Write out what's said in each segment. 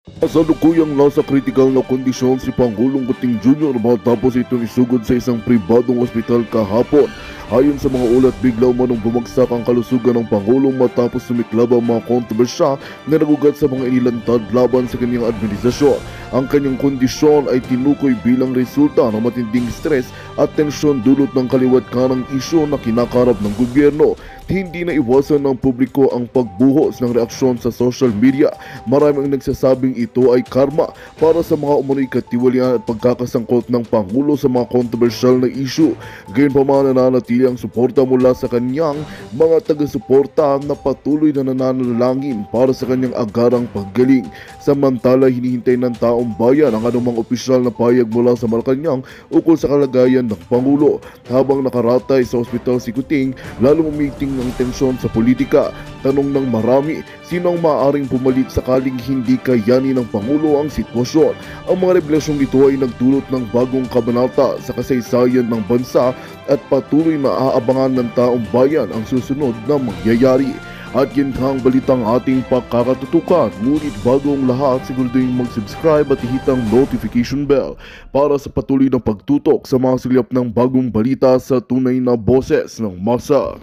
Kasalukuyang nasa kritikal na kondisyon si Pangulong Kuting Jr. matapos itong isugod sa isang pribadong ospital kahapon. Ayon sa mga ulat, bigla umanong bumagsak ang kalusugan ng Pangulong matapos sumiklab ang mga kontrobersya na nagugat sa mga inilantad laban sa kanyang administrasyon. Ang kanyang kondisyon ay tinukoy bilang resulta ng matinding stress at tensyon dulot ng kaliwat kanang isyu na kinakarap ng gobyerno. Hindi na iwasan ng publiko ang pagbuhos ng reaksyon sa social media. Maraming nagsasabing ito ay karma para sa mga umunoy katiwalian at pagkakasangkot ng Pangulo sa mga kontrobersyal na issue. Gayunpaman, nananatili ang suporta mula sa kanyang mga taga-suporta na patuloy na nananalangin para sa kanyang agarang paggaling. Samantala, hinihintay ng taong bayan ang anumang opisyal na payag mula sa Malacanang ukol sa kalagayan ng Pangulo. Habang nakaratay sa ospital si Kuting, lalong umiting ang tensyon sa politika. Tanong ng marami, sino ang maaaring pumalit sakaling hindi kayanin ng Pangulo ang sitwasyon? Ang mga revelasyong ito ay nagdulot ng bagong kabanata sa kasaysayan ng bansa at patuloy na aabangan ng taong bayan ang susunod na mangyayari. At yan ang balitang ating pagkakatutukan. Ngunit bago ang lahat, siguraduhin mag-subscribe at ihit ang notification bell para sa patuloy na pagtutok sa mga silip ng bagong balita sa tunay na boses ng masa.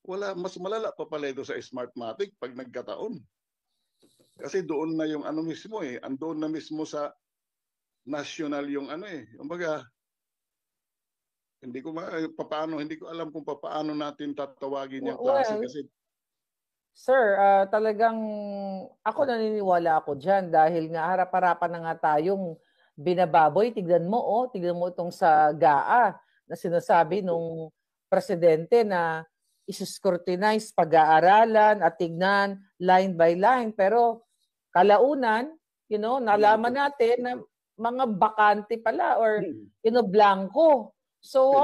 Wala, mas malala pa pala ito sa Smartmatic pag nagkataon. Kasi doon na yung ano mismo andoon na mismo sa national yung Kumbaga, hindi ko alam kung paano natin tatawagin yung klase kasi sir, talagang ako naniniwala ako diyan dahil nga harap-harapan na nga tayong binababoy. Tignan mo itong sa GAA na sinasabi nung presidente na isuscrutinize pag-aaralan at tignan line by line. Pero kalaunan, nalaman natin na mga bakante pala or blanco. So,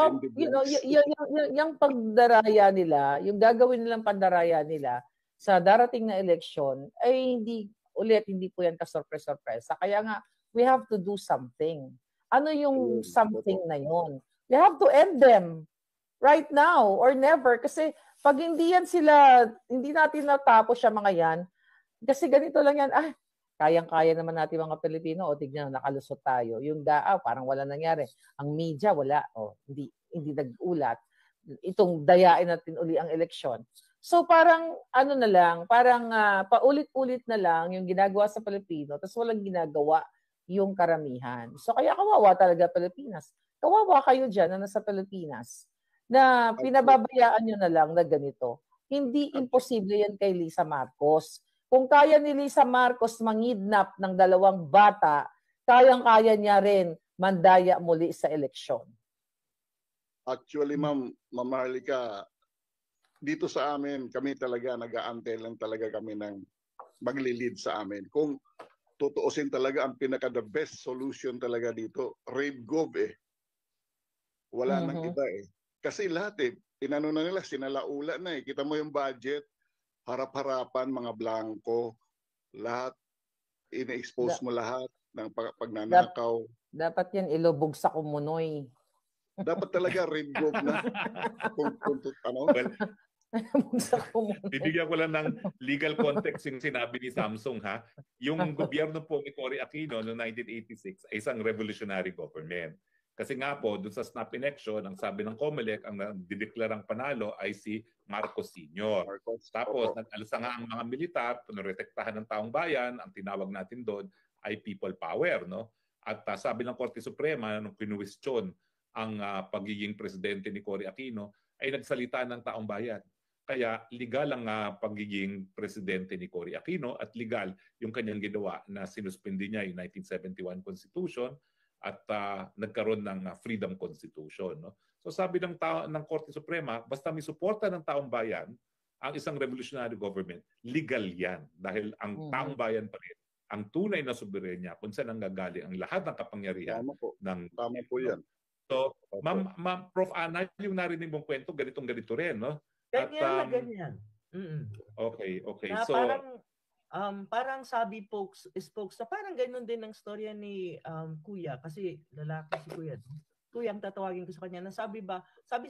yung pagdaraya nila, yung gagawin nilang pandaraya nila sa darating na eleksyon ay hindi po yan kasorpresa-sorpresa. Kaya nga, we have to do something. Ano yung something na yun? We have to end them right now or never. Kasi pag hindi natin natapos siya mga yan, kasi ganito lang yan, kayang-kaya naman natin mga Pilipino, tignan, nakalusot tayo. Yung parang wala nangyari. Ang media, wala. Hindi nag-ulat. Itong dayain natin uli ang eleksyon. So parang, parang paulit-ulit na lang yung ginagawa sa Pilipino, tapos walang ginagawa yung karamihan. So kaya kawawa talaga Pilipinas. Kawawa kayo dyan na nasa Pilipinas na pinababayaan nyo na lang na ganito. Hindi imposible yan kay Lisa Marcos. Kung kaya ni Lisa Marcos mangidnap ng 2 bata, kayang-kaya niya rin mandaya muli sa eleksyon. Actually, Ma'am Maharlika, dito sa amin, kami talaga nag-aantay lang talaga kami ng magli-lead sa amin. Kung tutuusin talaga ang pinaka-the best solution talaga dito, Rave Gov Wala nang iba Kasi lahat inano na nila, sinalaula na Kita mo yung budget, harap-harapan, mga blanco, lahat, ina-expose mo lahat ng pagnanakaw. Dapat yan ilubog sa kumunoy. Dapat talaga Rave Gov na. Bibigyan ko lang ng legal context yung sinabi ni Samsung Yung gobyerno po ni Cory Aquino noong 1986 ay isang revolutionary government. Kasi nga po, doon sa snap election, ang sabi ng COMELEC, ang dideklarang panalo ay si Marcos Sr. Tapos, nag-alsa nga ang mga militar, pinoretektahan ng taong bayan, ang tinawag natin doon ay people power. No? At sabi ng Korte Suprema, nung kinuwestiyon ang pagiging presidente ni Cory Aquino, ay nagsalita ng taong bayan. Kaya legal ang pagiging presidente ni Cory Aquino at legal yung kanyang ginawa na sinuspindi niya yung 1971 Constitution at nagkaroon ng Freedom Constitution. No? So sabi ng Korte Suprema, basta may suporta ng taong bayan, ang isang revolutionary government, legal yan. Dahil ang taong bayan pa rin, ang tunay na soberenya kung saan nanggagaling ang lahat ng kapangyarihan. Tama po yan. So, Ma'am Prof. Ana, yung narinig mong kwento, ganito rin, no? Ganyan. Okay. Na So, parang parang sabi spokes na parang ganoon din ang storya ni Kuya kasi lalaki si Kuya. Kuya ang tatawagin ko sa kanya na sabi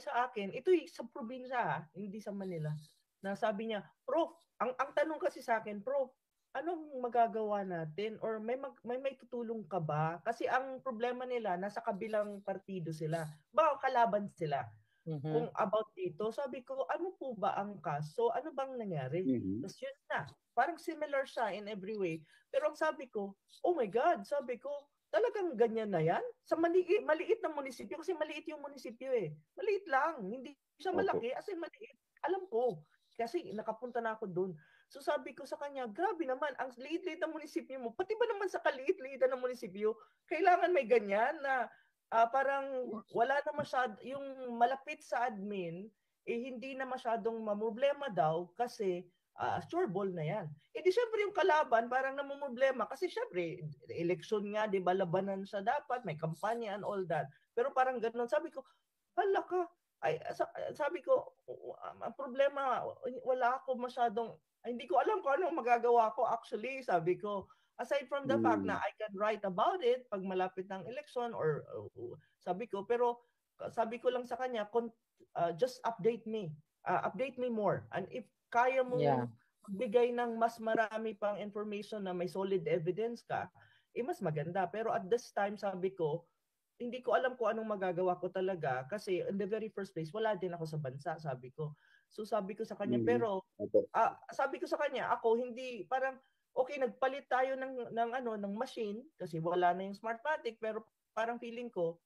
sa akin, ito sa probinsya hindi sa Manila. Na sabi niya, Prof, ang tanong kasi sa akin, Prof, anong magagawa natin or may tutulong ka ba? Kasi ang problema nila nasa kabilang partido sila. Baka kalaban sila. Kung about dito, sabi ko, ano po ba ang kaso? Ano bang nangyari? Tapos yun na. Parang similar siya in every way. Pero ang sabi ko, oh my God, sabi ko, talagang ganyan na yan? Sa maliit na munisipyo, kasi maliit yung munisipyo eh. Maliit lang, hindi siya malaki, as in maliit. Alam ko, kasi nakapunta na ako doon. So sabi ko sa kanya, grabe naman, ang liit-liit na munisipyo mo, pati ba naman sa kaliit-liit na munisipyo, kailangan may ganyan na parang wala na masyado, yung malapit sa admin, hindi na masyadong mamroblema daw kasi sure ball na yan. Eh di syempre yung kalaban parang namumroblema kasi syempre election nga, di ba, labanan siya dapat, may kampanya and all that. Pero parang ganoon, sabi ko, hala ka, sabi ko, ang problema, wala ako masyadong, hindi ko alam kung anong magagawa ko actually, sabi ko. Aside from the fact na I can write about it pag malapit ng election or sabi ko, pero sabi ko lang sa kanya, just update me. Update me more. And if kaya mo magbigay ng mas marami pang information na may solid evidence ka, mas maganda. Pero at this time, sabi ko, hindi ko alam kung anong magagawa ko talaga kasi in the very first place, wala din ako sa bansa, sabi ko. So sabi ko sa kanya, pero sabi ko sa kanya, ako hindi, parang, okay, nagpalit tayo ng machine kasi wala na yung Smartmatic, pero parang feeling ko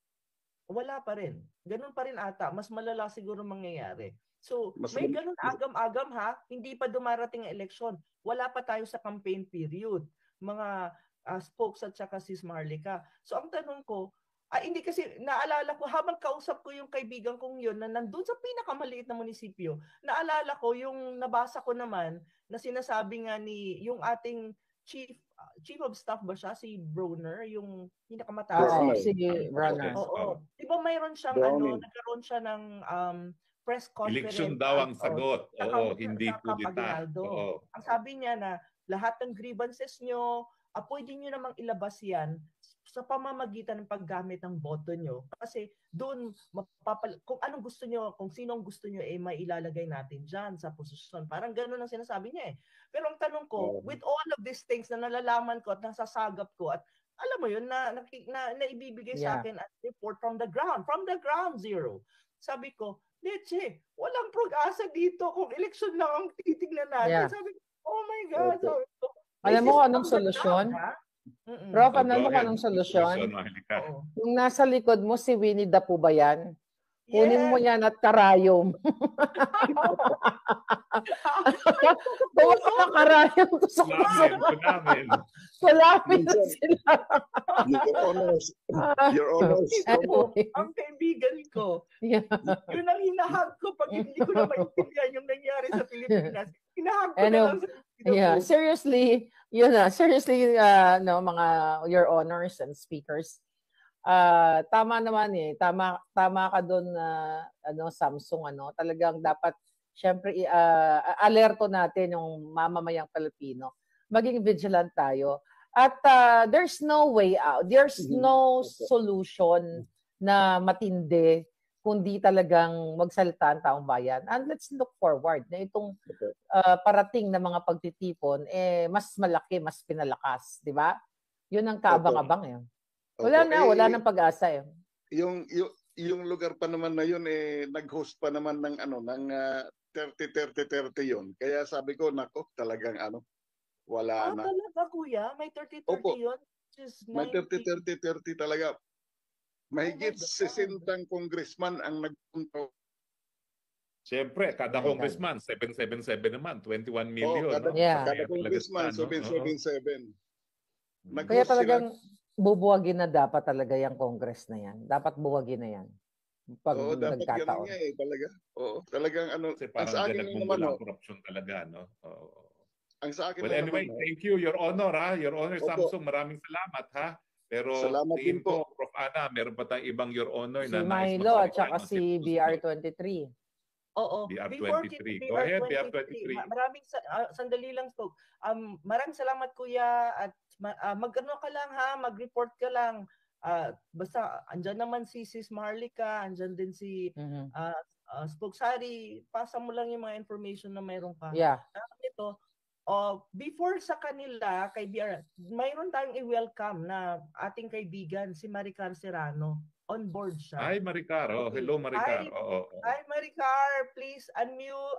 wala pa rin. Ganun pa rin ata, mas malala siguro mangyayari. So, may ganun agam-agam ha, hindi pa dumarating ang eleksyon. Wala pa tayo sa campaign period. Mga spokes at saka si Marlica. So, ang tanong ko, hindi kasi naalala ko habang kausap ko yung kaibigan kong yun na nandun sa pinakamaliit na munisipyo, naalala ko yung nabasa ko naman na sinasabi nga ni yung ating chief of staff ba siya, si Broner, yung pinakamataas. Si Broner. Oo. Di ba mayroon siyang nagkaroon siya ng press conference. Election daw ang sagot. Oo, hindi kudita. Ang sabi niya na lahat ng grievances nyo, pwede nyo namang ilabas yan sa pamamagitan ng paggamit ng boto nyo. Kasi doon, kung anong gusto nyo, kung sinong gusto nyo, may ilalagay natin dyan sa posisyon. Parang gano'n ang sinasabi niya eh. Pero ang tanong ko, with all of these things na nalalaman ko at nasasagap ko, at alam mo yun, na ibibigay sa akin at report from the ground zero. Sabi ko, Leche, walang prog-asa dito kung election lang ang titignan natin. Sabi ko, oh my God. Sabi ko, alam mo anong solusyon? Prof, alam mo anong solusyon? Yung nasa likod mo, si Winnie the Pooh ba yan? Kunin mo yan at karayom. Kung sa karayom, salamin na sila. Your honors. Ang kaibigan ko, yun ang hinahag ko pag hindi ko na maintindihan yung nangyari sa Pilipinas. Hinahag ko na lang sa seriously, mga your honors and speakers, tama naman tama ka doon Samsung, talagang dapat syempre alerto natin yung mamamayang Pilipino, maging vigilant tayo at there's no way out, there's no solution na matindi kundi talagang magsalita ang taong bayan. And let's look forward na itong parating na mga pagtitipon mas malaki, mas pinalakas, di ba? Yun ang kaabang-abang yun. Wala nang pag-asa eh. Yung lugar pa naman na yun nag-host pa naman ng 30-30-30 yun. Kaya sabi ko, nako, talagang wala na. Talaga kuya, may 30-30 yun? May 30-30-30 talaga. Mahigit 60 congressman ang nagpunta. Siyempre, kada congressman, 777 naman, 21 million. Kada congressman, 777. Kaya talagang bubuwagin na dapat talaga yung Congress na yan. Dapat buwagin na yan. Pag dapat ganun nga talaga. Oo, talagang Kasi parang nagmumula ang corruption talaga, no? Ang sa akin anyway, thank you, Your Honor, ha? Your Honor Samsung, maraming salamat, ha? Pero tingin ko, Prof. Ana, meron pa tayong ibang Your Honor si Milo at saka si BR23. Oo. Before BR23. Go ahead, BR23. Maraming sandali lang, Spoke. Maraming salamat, Kuya. At mag-ano ka lang ha, mag-report ka lang. Basta andyan naman si Sis Marlica, andyan din si Spoke Sari. Pasa mo lang yung mga information na mayroon ka. Yeah. Ito, before sa kanila, kay BR, mayroon tayong i-welcome na ating kaibigan, si Maricar Serrano. On board siya. Hi, Maricar. Oh, Okay. hello, Maricar. Hi, Maricar. Please unmute.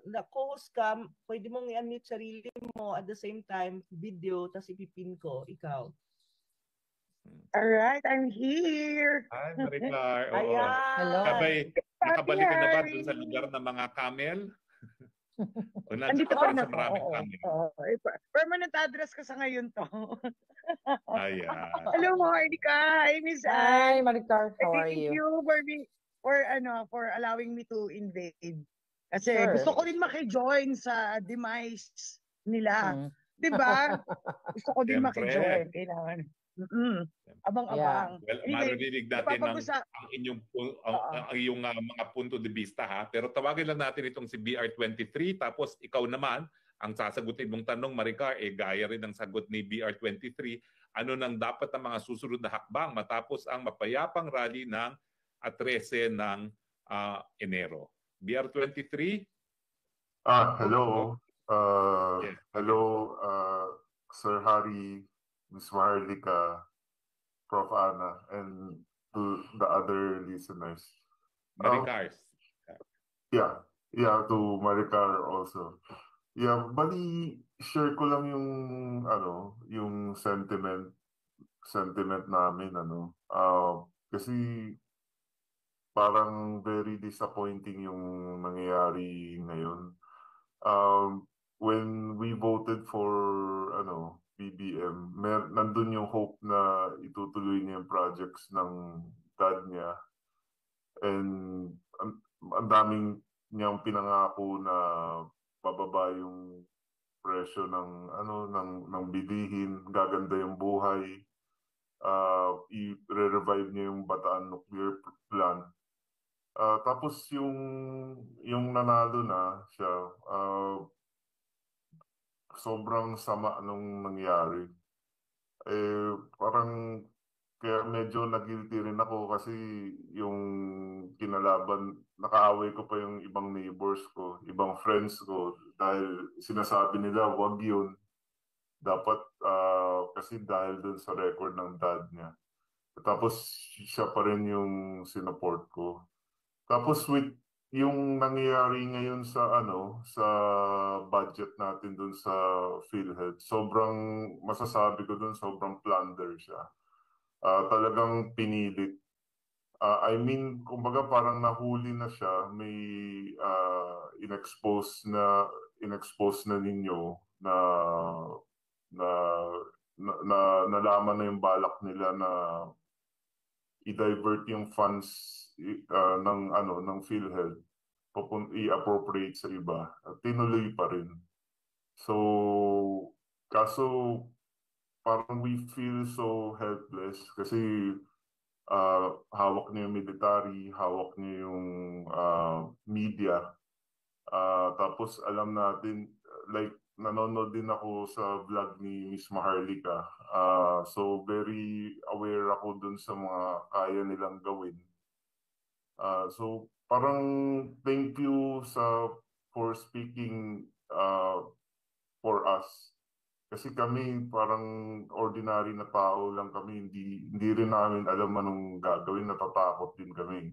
Na-host ka, pwede mong i-unmute sarili mo at the same time, video, tapos ipipin ko, ikaw. Alright, I'm here. Hi, Maricar. Ayan. Hello. Nakabalik ka na ba dun sa lugar ng mga camel? O Andito ka pa sa na. maraming camel? Permanent address ko sa ngayon to. Ayan. Hello, Marlica. Hi, Miss Hi, Anne. Maricar. How are Thank you? you for allowing me to invade. Kasi Sure. gusto ko rin makijoin sa demise nila. Diba? Gusto ko din Siyempre. makijoin. Kailangan. Abang-abang. Well, Anyway, maririnig natin ang iyong mga punto de vista ha. Pero tawagin lang natin itong si BR23 tapos ikaw naman ang sasagutin mong tanong, Maricar, gaya rin ng sagot ni BR23. Ano nang dapat ang mga susunod na hakbang matapos ang mapayapang rally ng 13 ng Enero? BR23? Hello. Yes. Hello, Sir Harry, Ms. Marlica, Prof. Ana, and to the other listeners. Maricar. Yeah, to Maricar also. Yeah, bali share ko lang yung sentiment namin kasi parang very disappointing yung nangyayari ngayon. When we voted for BBM, nandun yung hope na itutuloy niya yung projects ng dad niya. And ang daming niyang pinangako na bababa yung presyo ng bilihin, gaganda yung buhay, i-revive niya yung Bataan nuclear plant. Tapos yung nanalo na siya, sobrang sama nung nangyari. Parang kaya medyo nag-guilty rin ako kasi yung kinalaban, nakaaway ko pa yung ibang neighbors ko, ibang friends ko dahil sinasabi nila wag yun. Dapat kasi dahil dun sa record ng dad niya. Tapos siya pa rin yung sinuport ko. Tapos with yung nangyayari ngayon sa budget natin dun sa PhilHealth, sobrang masasabi ko dun sobrang plunder siya. Talagang pinilit. Kumbaga parang nahuli na siya, may inexpose na ninyo na nalaman na yung balak nila na i-divert yung funds ng PhilHealth, i-appropriate sa iba, at tinuloy pa rin. So, kaso parang we feel so helpless kasi hawak niya yung military, hawak niya yung media. Tapos alam natin, like nanonood din ako sa vlog ni Miss Maharlika. So very aware ako dun sa mga kaya nilang gawin. So parang thank you for speaking for us. Kasi kami parang ordinary na tao lang kami, hindi rin namin alam anong gagawin, natatakot din kami.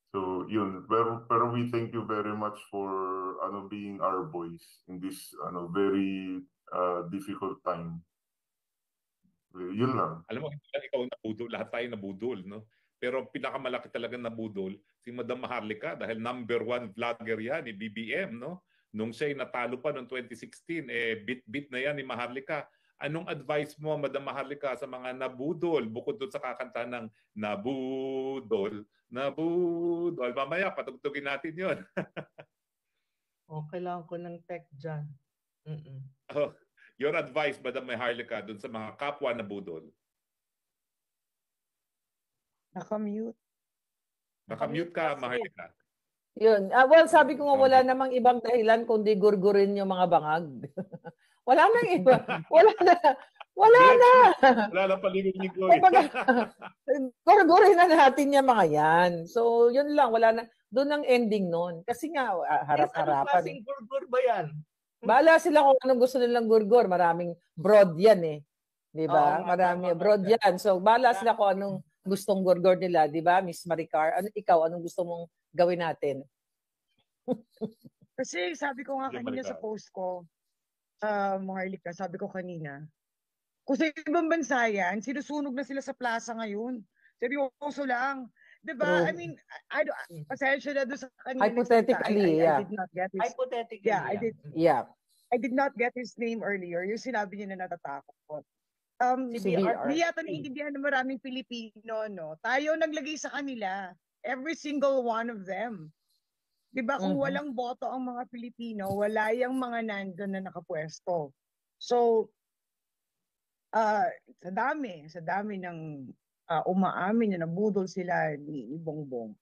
So yun, pero we thank you very much for being our voice in this very difficult time. Yun lang. Alam mo, hindi lang ikaw nabudol, lahat tayo nabudol, no? Pero pinakamalaki talaga nabudol si Madam Maharlika dahil number 1 vlogger yan ni BBM, no? Nung siya'y natalo pa noong 2016, bit-bit na yan ni Maharlika. Anong advice mo, Madam Maharlika, sa mga nabudol bukod doon sa kakanta ng Nabudol, Nabudol? Mamaya, patugtugin natin yun. Kailangan ko ng tech dyan. Your advice, Madam Maharlika, doon sa mga kapwa nabudol? Nakamute. Nakamute ka, Maharlika. Yun. Well, sabi ko nga wala namang ibang dahilan kundi gurgurin yung mga bangag. Wala nang iba. Wala na. Wala na. Wala na paligid-ligo. Gurgurin na natin yung mga yan. So, yun lang. Wala na. Doon ang ending nun. Kasi nga, harap-harapan. Anong klaseng gurgur ba yan? Bahala sila kung anong gusto nilang gurgur. Maraming broad yan eh. Di ba? Maraming broad yan. So, bahala sila kung anong gustong gurgur nila. Di ba, Miss Maricar? Ikaw, anong gusto mong gawin natin? Kasi sabi ko nga kanina sa post ko, Maharlika, sabi ko kanina, kung sa ibang bansa yan, sinusunog na sila sa plaza ngayon. Seryoso lang. Diba? I mean, pasensya na doon sa kanina. Hypothetically, I did not get his, Hypothetically, I did not get his name earlier. Yung sinabi niya na natatakot. Hindi yata naiintindihan ng maraming Pilipino, no? Tayo naglagay sa kanila. Every single one of them. Diba? Kung walang boto ang mga Pilipino, wala yung mga nandun na nakapwesto. So, sa dami ng umaamin na nabudol sila ni Bongbong.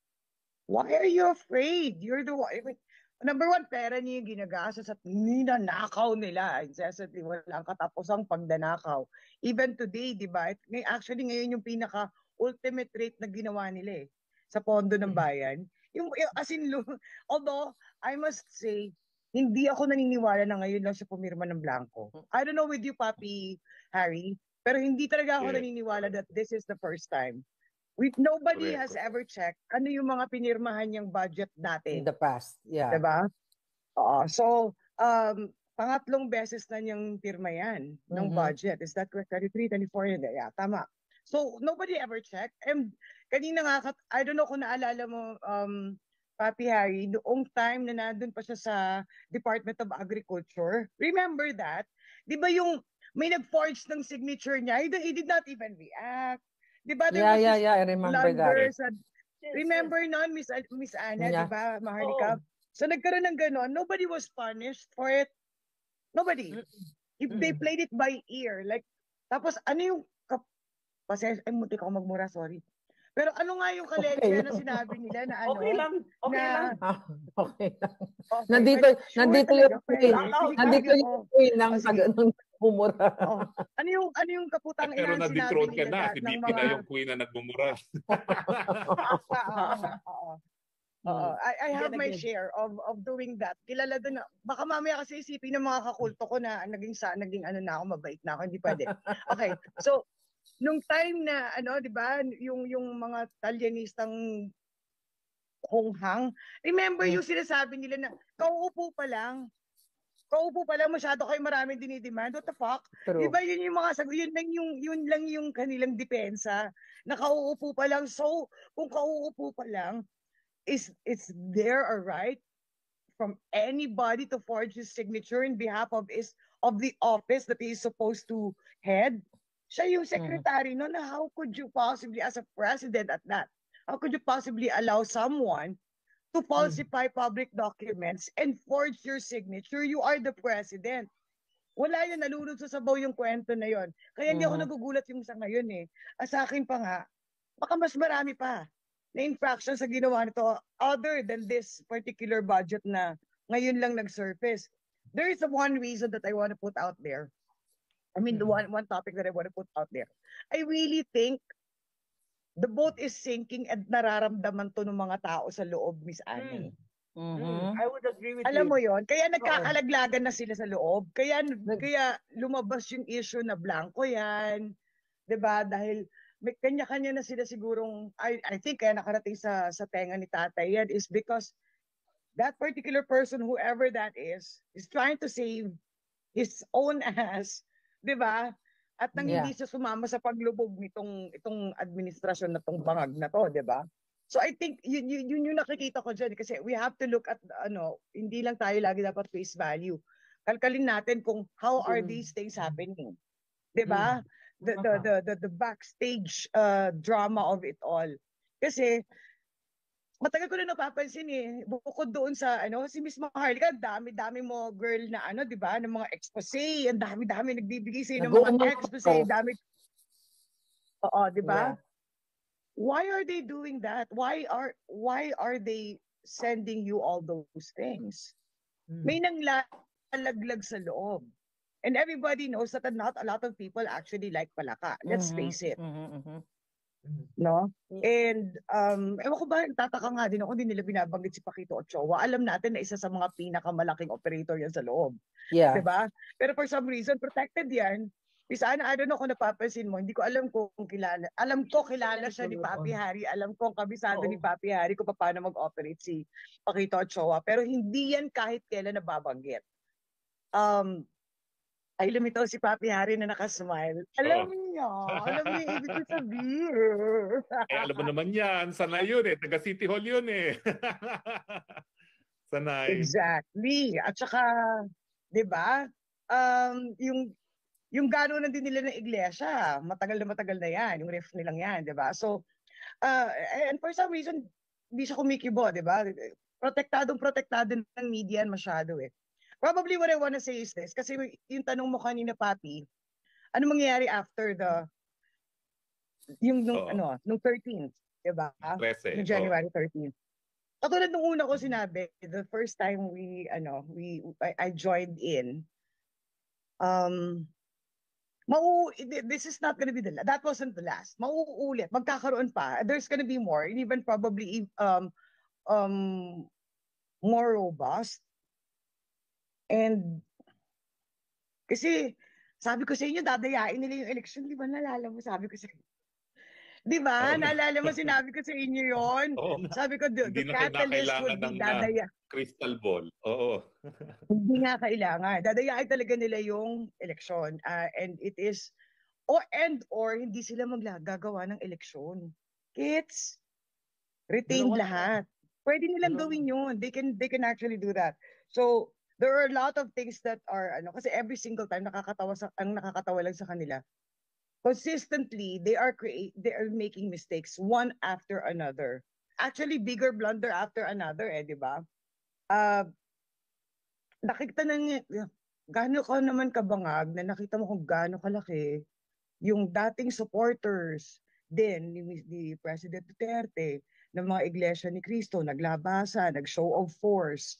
Why are you afraid? You're the one. Number one, pera niya yung ginagastos at ninanakaw nila. Incessantly, walang katapusang pagdanakaw. Even today, di ba? Actually, ngayon yung pinaka-ultimate rate na ginawa nila sa pondo ng bayan. Although, I must say, hindi ako naniniwala na ngayon lang siya pumirma ng blanco. I don't know with you, Papi Harry, pero hindi talaga ako naniniwala that this is the first time. Nobody has ever checked ano yung mga pinirmahan niyang budget dati. In the past, yeah. Diba? So, pangatlong beses na niyang pirma yan ng budget. Is that correct? 33, 24, yeah, tama. So, nobody ever checked. And kanina nga, I don't know kung naalala mo, Papi Harry, noong time na nandun pa siya sa Department of Agriculture. Remember that? Di ba yung may nag-forge ng signature niya? He did not even react. Di ba? Yeah, I remember that. Remember nun, Miss Ana, di ba, Maharlika? So nagkaroon ng gano'n. Nobody was punished for it. Nobody. If they played it by ear. Like, tapos ano yung munti ko magmura, sorry. Pero ano nga yung kalegya na sinabi nila na ano? Okay lang. Okay lang. Nandito yung queen ng bumura. Ano yung kaputang pero ina sinabi na-dethrone ka nila na. Si BP na yung queen na nagbumura. I have my share of doing that. Kilala doon na. Baka mamaya kasi isipin ng mga kakulto ko na naging ano na ako, mabait na ako. Hindi pwede. Okay. So, nung time na, di ba, yung mga Talyanistang honghang, remember yung sinasabi nila na, kauupo pa lang, masyado kayo maraming dinidemand. What the fuck? True. Di ba yun yung mga yun lang yung kanilang depensa, na kauupo pa lang. So, kung kauupo pa lang, is there a right from anybody to forge his signature in behalf of the office that he is supposed to head? Siya yung secretary, no? Na how could you possibly, as a president at that, how could you possibly allow someone to falsify public documents and forge your signature? You are the president. Wala yun, nalulod sa sabaw yung kwento na yun. Kaya hindi ako nagugulat yung sa ngayon eh. Sa akin pa nga, baka mas marami pa na infractions sa ginawa nito other than this particular budget na ngayon lang nag-surface. There is one reason that I want to put out there. I mean, the one topic that I want to put out there. I really think the boat is sinking and nararamdaman to ng mga tao sa loob, Miss Annie. I would agree with you. Alam mo yon, kaya nagkakalaglagan na sila sa loob. Kaya lumabas yung issue na blanco yan. 'Di ba? Dahil may kanya-kanya na sila sigurong, I think kaya nakarating sa tenga ni tatay yan is because that particular person, whoever that is trying to save his own ass. 'Di ba? At nang hindi siya sumama sa paglubog itong administrasyon na tong bangag na to, 'di ba? So I think yun yung nakikita ko diyan kasi we have to look at hindi lang tayo lagi dapat face value. Kalkalin natin kung how are these things happening. 'Di ba? The backstage drama of it all. Kasi matagal ko na napapansin bukod doon sa si Miss Maharlika, dami-dami mo girl na 'di ba, ng mga expose, ang dami-dami nagbibigay sa ng mga expose, dami. Oo, 'di ba? Yeah. Why are they doing that? Why are they sending you all those things. May nanglalaglag sa loob. And everybody knows that not a lot of people actually like palaka. Let's face it. No? And ewan ko ba, tataka nga din ako, hindi nila binabanggit si Paquito Ochoa. Alam natin na isa sa mga pinakamalaking operator yan sa loob. Yeah. Diba? Pero for some reason, protected yan. Sana, I don't know kung napapansin mo, hindi ko alam kung kilala. Alam ko kilala siya ni Papi Hari. Alam ko ang kabisado ni Papi Hari kung paano mag-operate si Paquito Ochoa. Pero hindi yan kahit kailan nababanggit. Ay, lumitaw si Papi Hari na nakasmile. Alam niya yung ibig ko sabihin. Alam mo naman yan, sanay yun taga City Hall yun Sanay. Exactly. At saka, di ba, yung gano'n na din nila ng iglesia, matagal na yan, yung ref nilang yan, di ba? So, and for some reason, hindi siya kumikibo, di ba? Protektado ng media masyado Probably what I want to say is this, kasi yung tanong mo kanina, Papi, ano mangyayari after nung 13th, di ba? Yung January 13th. Katulad nung una ko sinabi, the first time I joined in, this is not going to be that wasn't the last. Mauulit, magkakaroon pa. There's going to be more, and even probably more robust. And kasi sabi ko sa inyo, dadayain nila yung election, di ba? Naalala mo, sabi ko sa inyo. Di ba? Naalala mo, sinabi ko sa inyo yon. Sabi ko, the catalyst would be dadaya. Crystal ball. Oo. Hindi nga kailangan. Dadayain talaga nila yung eleksyon. And it is, or hindi sila gagawa ng eleksyon. Kids, retained lahat. Pwede nilang gawin yun. They can actually do that. So, there are a lot of things that are, kasi every single time ang nakakatawa lang sa kanila. Consistently, they are making mistakes one after another. Actually, bigger blunder after another, di ba? Nakita na niya, gaano ka naman kabangag na nakita mo kung gaano kalaki yung dating supporters din ni President Duterte ng mga Iglesia ni Cristo, naglabasan, nag-show of force,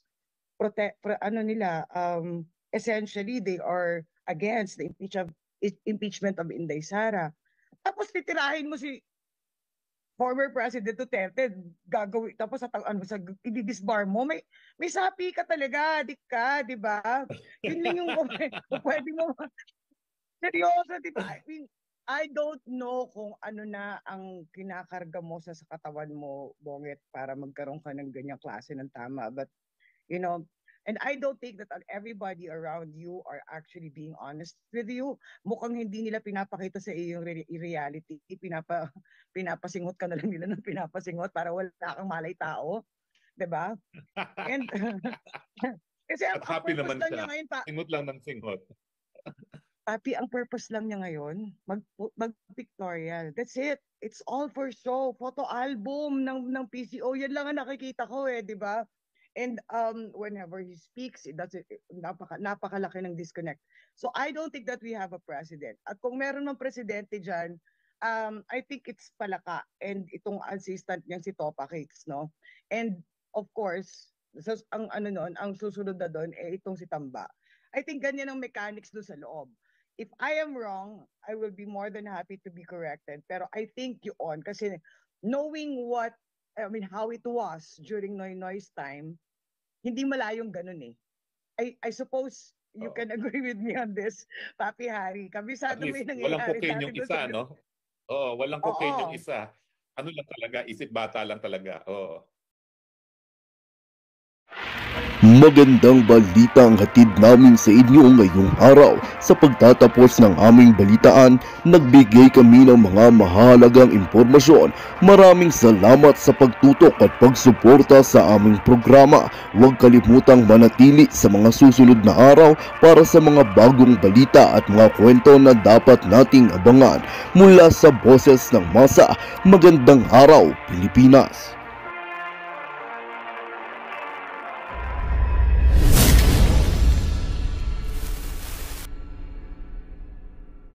essentially they are against the impeachment of Inday Sara. Tapos titirahin mo si former President Duterte, gagawin, tapos i-disbar mo, may sapi ka talaga, di ba? Yun lang yung pwede mo. Seryoso, di ba? I mean, I don't know kung ano na ang kinakarga mo sa katawan mo, Bonget, para magkaroon ka ng ganyang klase ng tama. But, and I don't think that everybody around you are actually being honest with you. Mukhang hindi nila pinapakita sa iyo yung reality. Pinapasingot ka na lang nila ng pinapasingot para wala kang malay tao. Diba? And, kasi at happy naman siya. Singot lang ng singot. Papi, ang purpose lang niya ngayon, mag-pictorial. That's it. It's all for show. Photo album ng PCO. Yan lang ang nakikita ko di ba? And whenever he speaks, napakalaki ng disconnect. So I don't think that we have a president. At kung meron ng presidente dyan, I think it's palaka and itong assistant niyang si Topa Cakes, no? And of course, ang susunod na doon itong si Tamba. I think ganyan ang mechanics doon sa loob. If I am wrong, I will be more than happy to be corrected. Pero I think yun, kasi knowing how it was during Noy Noy's time, hindi malayong ganun I suppose you can agree with me on this, Papi Hari. Kabisado may nangyayari. Walang cocaine yung isa, no? Oo, walang cocaine yung isa. Ano lang talaga, isip bata lang talaga. Oo. Magandang balita ang hatid namin sa inyo ngayong araw. Sa pagtatapos ng aming balitaan, nagbigay kami ng mga mahalagang impormasyon. Maraming salamat sa pagtutok at pagsuporta sa aming programa. Huwag kalimutang manatili sa mga susunod na araw para sa mga bagong balita at mga kwento na dapat nating abangan. Mula sa Boses ng Masa, magandang araw, Pilipinas!